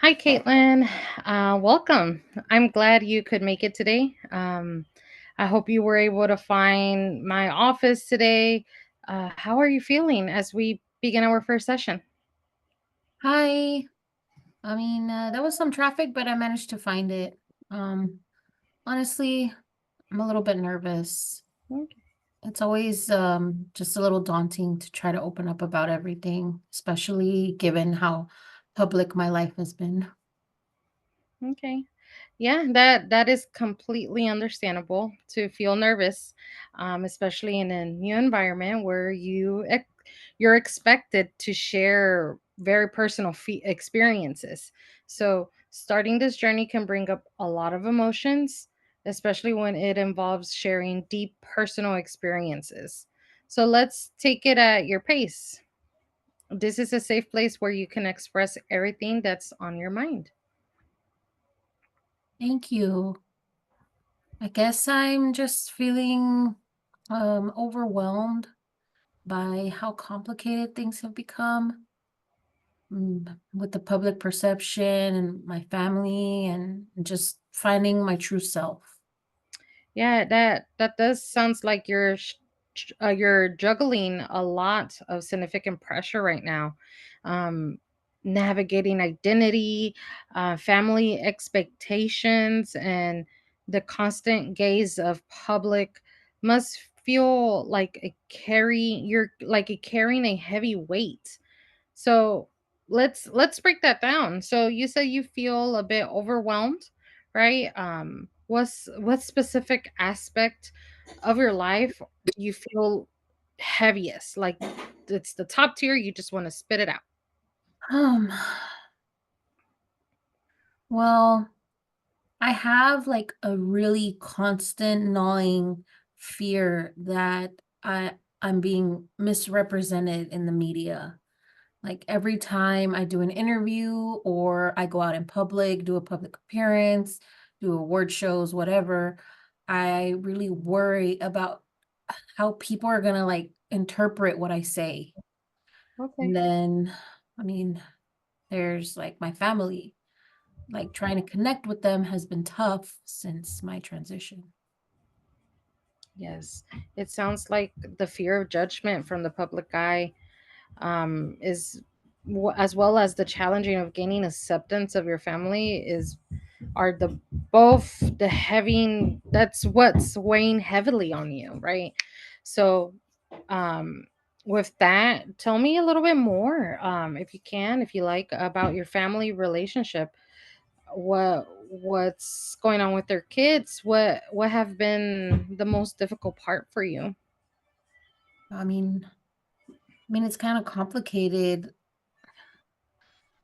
Hi, Caitlyn. Welcome. I'm glad you could make it today. I hope you were able to find my office today. How are you feeling as we begin our first session? Hi. There was some traffic, but I managed to find it. Um, Honestly, I'm a little bit nervous. Okay. It's always just a little daunting to try to open up about everything, especially given how public my life has been. Okay. Yeah, that is completely understandable to feel nervous, especially in a new environment where you're expected to share very personal experiences. So, starting this journey can bring up a lot of emotions, especially when it involves sharing deep personal experiences. So, let's take it at your pace. This is a safe place where you can express everything that's on your mind. Thank you. I guess I'm just feeling overwhelmed by how complicated things have become. With the public perception and my family and just finding my true self. Yeah, that does sounds like you're juggling a lot of significant pressure right now. Um, Navigating identity, family expectations, and the constant gaze of public must feel like you're like a carrying a heavy weight. So let's break that down. So you said you feel a bit overwhelmed, right? What specific aspect of your life you feel heaviest? Like it's the top tier, you just want to spit it out. Um, well, I have like a really constant gnawing fear that I'm being misrepresented in the media. Like every time I do an interview or I go out in public, do a public appearance, do award shows, whatever, I really worry about how people are gonna like interpret what I say. And Okay. then, I mean, there's like my family. Like trying to connect with them has been tough since my transition. Yes. It sounds like the fear of judgment from the public eye is as well as the challenging of gaining acceptance of your family is are the both the heavy that's what's weighing heavily on you, right? So um with that, tell me a little bit more, if you can, if you like, about your family relationship. What's going on with their kids? What have been the most difficult part for you? I mean, it's kind of complicated.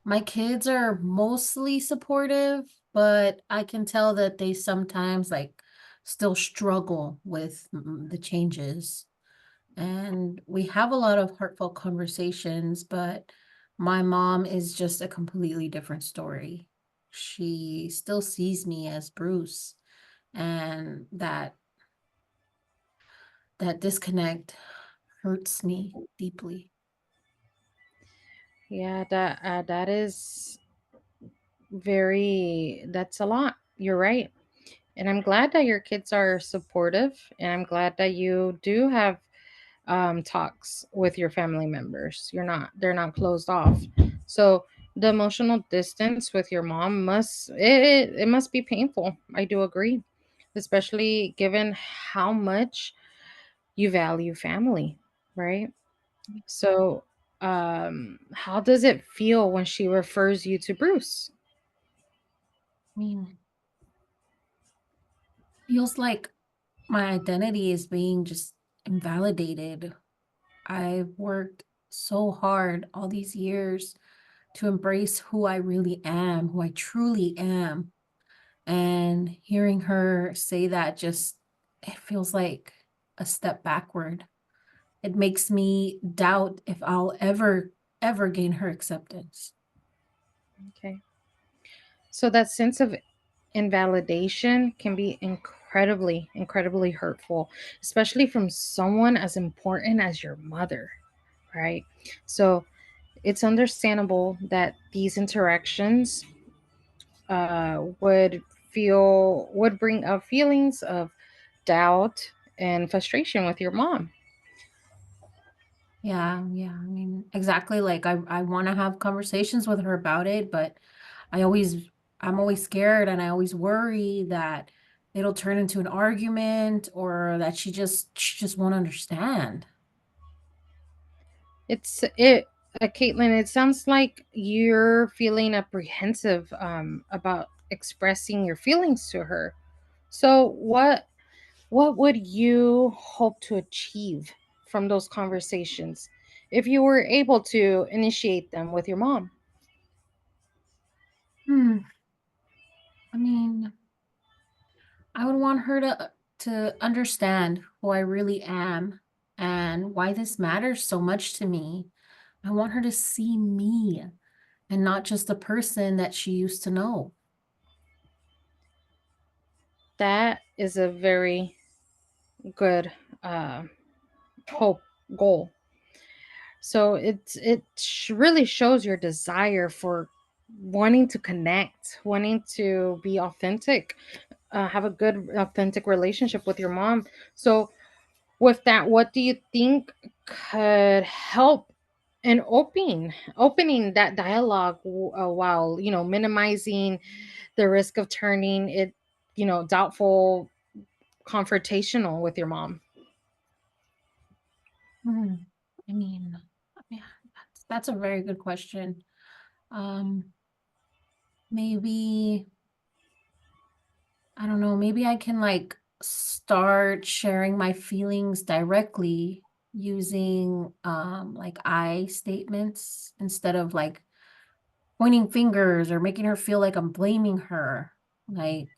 My kids are mostly supportive, but I can tell that they sometimes like still struggle with the changes. And we have a lot of heartfelt conversations, but my mom is just a completely different story. She still sees me as Bruce, and that disconnect hurts me deeply. Yeah, that is that's a lot. You're right. And I'm glad that your kids are supportive, and I'm glad that you do have talks with your family members. They're not closed off. So the emotional distance with your mom it must be painful. I do agree, especially given how much you value family, right? So how does it feel when she refers you to Bruce? I mean, feels like my identity is being just invalidated. I've worked so hard all these years to embrace who I really am, who I truly am. And hearing her say that just, it feels like a step backward. It makes me doubt if I'll ever gain her acceptance. Okay. So that sense of invalidation can be incredibly hurtful, especially from someone as important as your mother, right? So it's understandable that these interactions would bring up feelings of doubt and frustration with your mom. Yeah, yeah. I mean, exactly. Like I want to have conversations with her about it, but I always I'm always scared and I always worry that it'll turn into an argument or that she just won't understand. Caitlin. It sounds like you're feeling apprehensive about expressing your feelings to her. So, what would you hope to achieve from those conversations if you were able to initiate them with your mom? Hmm. I mean, I would want her to understand who I really am and why this matters so much to me. I want her to see me and not just the person that she used to know. That is a very good uh, hope goal. So really shows your desire for wanting to connect, wanting to be authentic, have a good authentic relationship with your mom. So with that, what do you think could help in opening that dialogue, while minimizing the risk of turning it, doubtful, confrontational with your mom? Hmm. I mean, yeah, that's a very good question. Um, maybe I don't know, maybe I can like start sharing my feelings directly using like I statements instead of like pointing fingers or making her feel like I'm blaming her. Like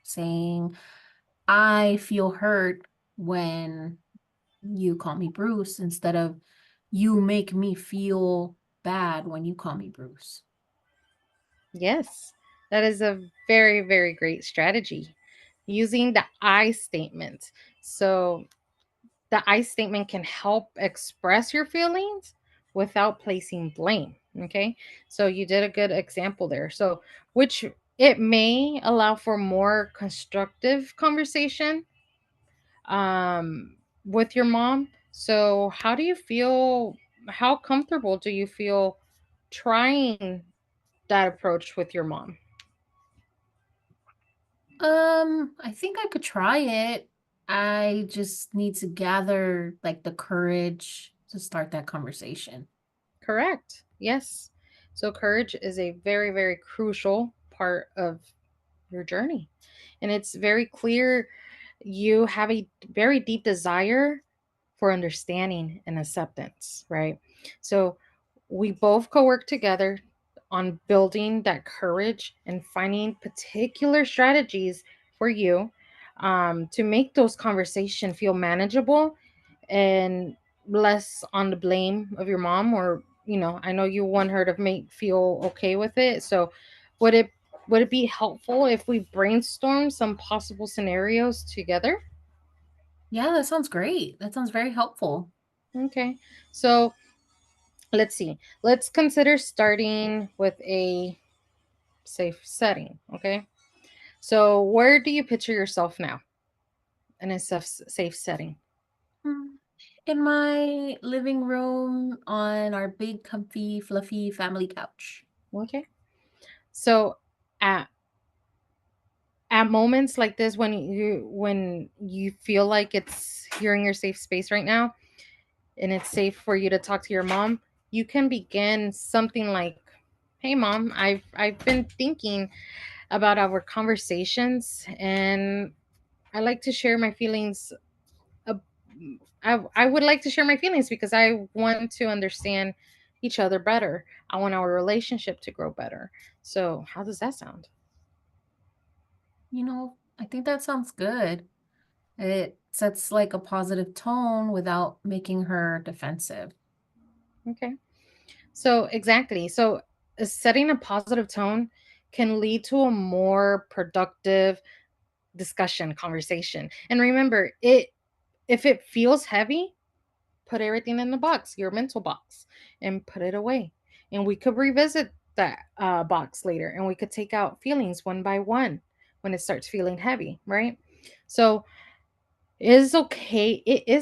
saying, I feel hurt when you call me Bruce instead of you make me feel bad when you call me Bruce. Yes, that is a very, very great strategy. Using the I statement. So the I statement can help express your feelings without placing blame. Okay. So you did a good example there. So, which it may allow for more constructive conversation with your mom. So, how do you feel? How comfortable do you feel trying that approach with your mom? I think I could try it. I just need to gather like the courage to start that conversation. Correct. Yes. So courage is a very, very crucial part of your journey. And it's very clear you have a very deep desire for understanding and acceptance, right? So we both co work together on building that courage and finding particular strategies for you, to make those conversations feel manageable and less on the blame of your mom. Or I know you want her to make feel okay with it. So would it would it be helpful if we brainstorm some possible scenarios together? Yeah, that sounds great. That sounds very helpful. Okay. So let's see. Let's consider starting with a safe setting. Okay. So where do you picture yourself now in a safe setting? Mm. In my living room on our big, comfy, fluffy family couch. Okay. So at moments like this, when you feel like you're in your safe space right now, and it's safe for you to talk to your mom, you can begin something like, "Hey mom, I've been thinking about our conversations, and I like to share my feelings. ab- I would like to share my feelings because I want to understand each other better. I want our relationship to grow better. So how does that sound?" I think that sounds good. It sets like a positive tone without making her defensive. Okay. So exactly. So setting a positive tone can lead to a more productive discussion, conversation. And remember, it if it feels heavy, put everything in the box, your mental box, and put it away. And we could revisit that box later, and we could take out feelings one by one when it starts feeling heavy, right? So it is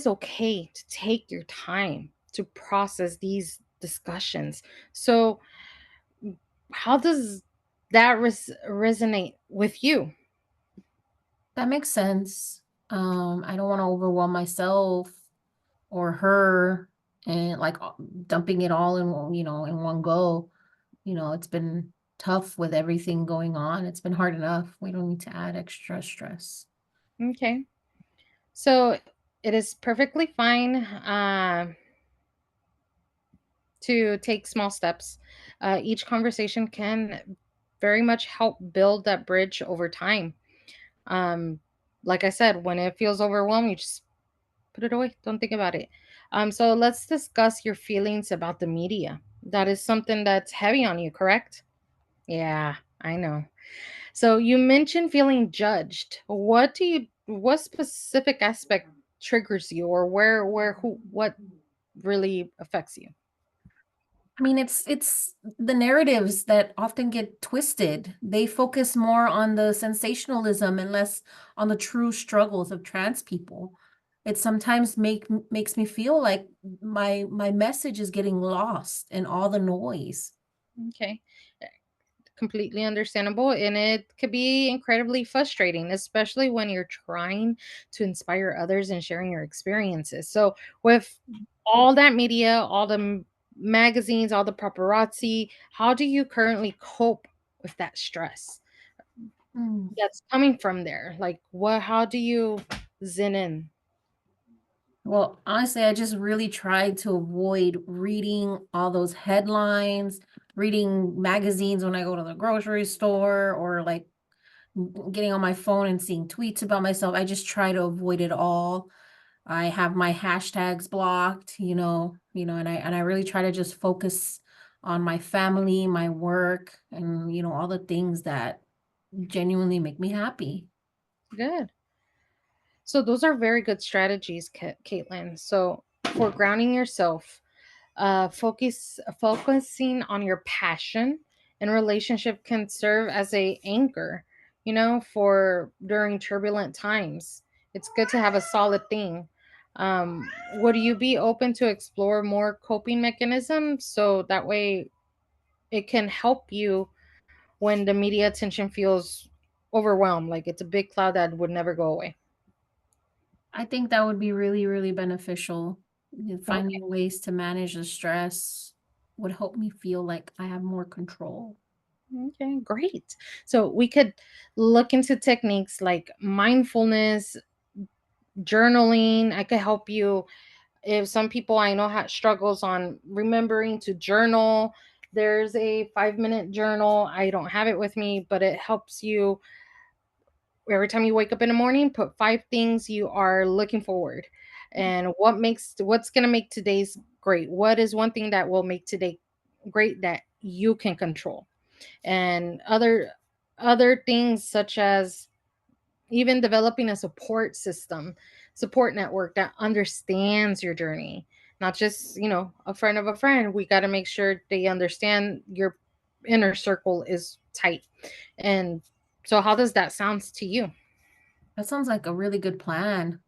okay to take your time to process these discussions. So how does that resonate with you? That makes sense. I don't wanna overwhelm myself or her and, like, dumping it all in one in one go. It's been tough with everything going on. It's been hard enough. We don't need to add extra stress. Okay. So it is perfectly fine to take small steps. Each conversation can very much help build that bridge over time. Um, like I said, when it feels overwhelmed, you just put it away. Don't think about it. So let's discuss your feelings about the media. That is something that's heavy on you, correct? Yeah, I know. So you mentioned feeling judged. What specific aspect triggers you, or what really affects you? I mean, it's the narratives that often get twisted. They focus more on the sensationalism and less on the true struggles of trans people. It sometimes makes me feel like my message is getting lost in all the noise. Okay. Completely understandable, and it could be incredibly frustrating, especially when you're trying to inspire others and sharing your experiences. So with all that media, all the magazines, all the paparazzi, how do you currently cope with that stress Mm. that's coming from there? Like, what how do you zen in? Well, honestly, I just really tried to avoid reading all those headlines, reading magazines when I go to the grocery store, or like getting on my phone and seeing tweets about myself. I just try to avoid it all. I have my hashtags blocked, and I really try to just focus on my family, my work, and all the things that genuinely make me happy. Good. So those are very good strategies, Caitlin. So for grounding yourself, focusing on your passion and relationship can serve as a anchor, for during turbulent times. It's good to have a solid thing. Would you be open to explore more coping mechanisms so that way it can help you when the media attention feels overwhelmed, like it's a big cloud that would never go away? I think that would be really, really beneficial. Okay. Finding ways to manage the stress would help me feel like I have more control. Okay, great. So we could look into techniques like mindfulness, journaling. I could help you if some people I know struggles on remembering to journal. There's a 5-minute journal. I don't have it with me, but it helps you every time you wake up in the morning, put 5 things you are looking forward and what's going to make today's great. What is one thing that will make today great that you can control? And other things such as even developing a support network that understands your journey, not just a friend of a friend. We got to make sure they understand your inner circle is tight. And so how does that sound to you? That sounds like a really good plan.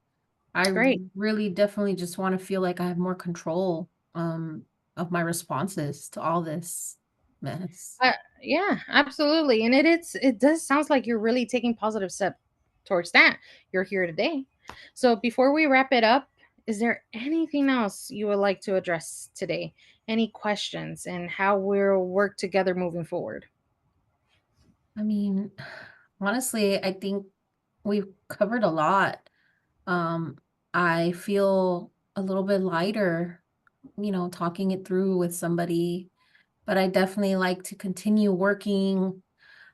I Great. really definitely just want to feel like I have more control of my responses to all this mess. Yeah, absolutely. And it does sounds like you're really taking positive step towards that. You're here today. So before we wrap it up, is there anything else you would like to address today? Any questions and how we'll work together moving forward? I mean, honestly, I think we've covered a lot. Um, I feel a little bit lighter, talking it through with somebody, but I definitely like to continue working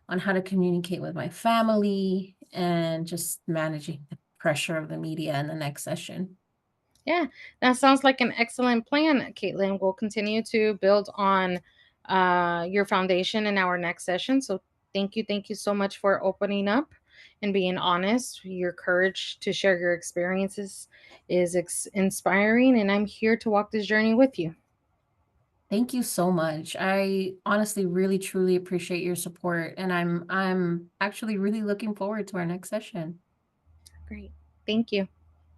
on how to communicate with my family and just managing the pressure of the media in the next session. Yeah, that sounds like an excellent plan, Caitlin. We'll continue to build on your foundation in our next session. So thank you so much for opening up and being honest. Your courage to share your experiences is inspiring, and I'm here to walk this journey with you. Thank you so much. I honestly really truly appreciate your support, and I'm actually really looking forward to our next session. Great. Thank you.